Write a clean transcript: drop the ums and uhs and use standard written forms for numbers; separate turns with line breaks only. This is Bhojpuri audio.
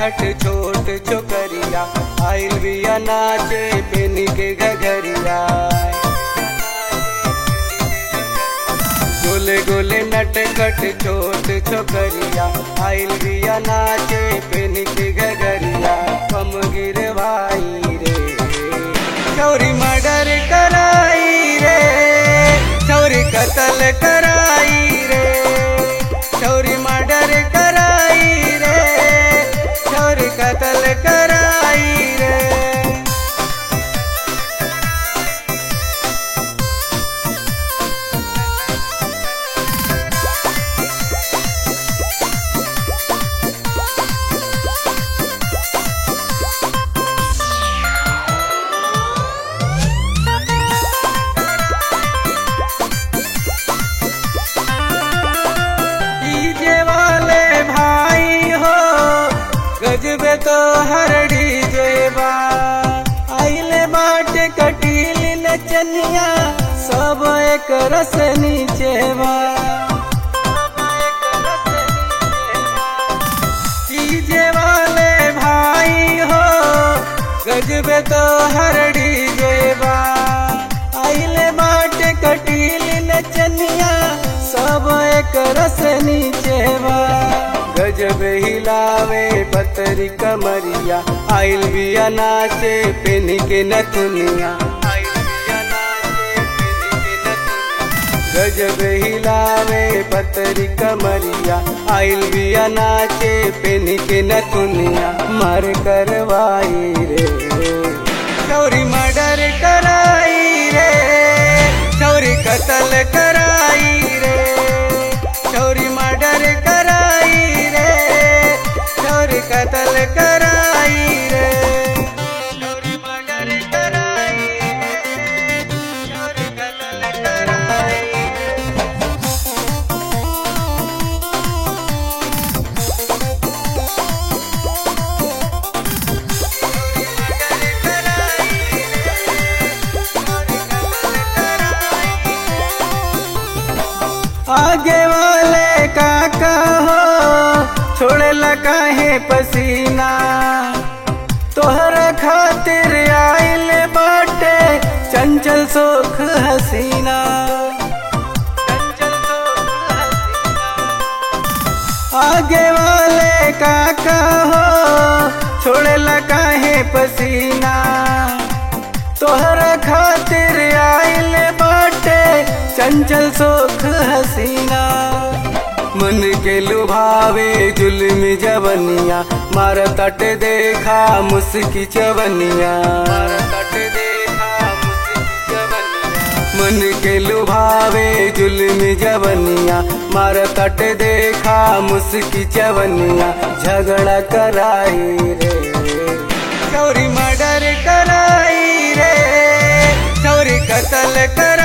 खट छोट छोकरिया आइल बिया नाचे पेनी के घघरिया। गोले गोले नट खट छोट छोकरिया आइल बिया नाचे पेनी के घघरिया। कम गिर भाई रे छौरी मर्डर कराई रे, छौरी कत्ल कराई रे, छौरी मर्डर कराई रे, छौरी कत्ल कराई रे। गजबे तो हर डीजे बा आइले बाटे कटील नचनिया सब एक रस नीचे बा। डीजे वाले भाई हो गजबे तो हर डीजे बा आइले बाटे कटील नचनिया सब एक रस नीचे बा। गजब हिलावे पतरी कमरिया आइल बिया नाचे पेनी के नथुनिया। गजब हिलावे पतरी कमरिया आइल बिया नाचे पेनी के नथुनिया। मार करवाई रे छौरी मर्डर कराई रे, छौरी कत्ल कराई रे, छौरी मर्डर कराई रे, छौरी कत्ल कराई रे, छौरी मर्डर कराई रे, छौरी कत्ल कराई आगे वाले काका हो छोड़ेला काहे पसीना, तोहर खातिर आइल बाटे चंचल सोख हसीना। आगे वाले काका हो छोड़ेला काहे पसीना, तोहर खातिर आइल बाटे चंचल सोख हसीना। मन के लुभावे जुल्म जवनिया मार तट देखा मुस्की चवनिया। मन के लुभावे जुल्म जवनिया मार तट देखा मुस्की चवनिया। झगड़ा कराई रे छौरी मर्डर कराई रे, छौरी कत्ल कराई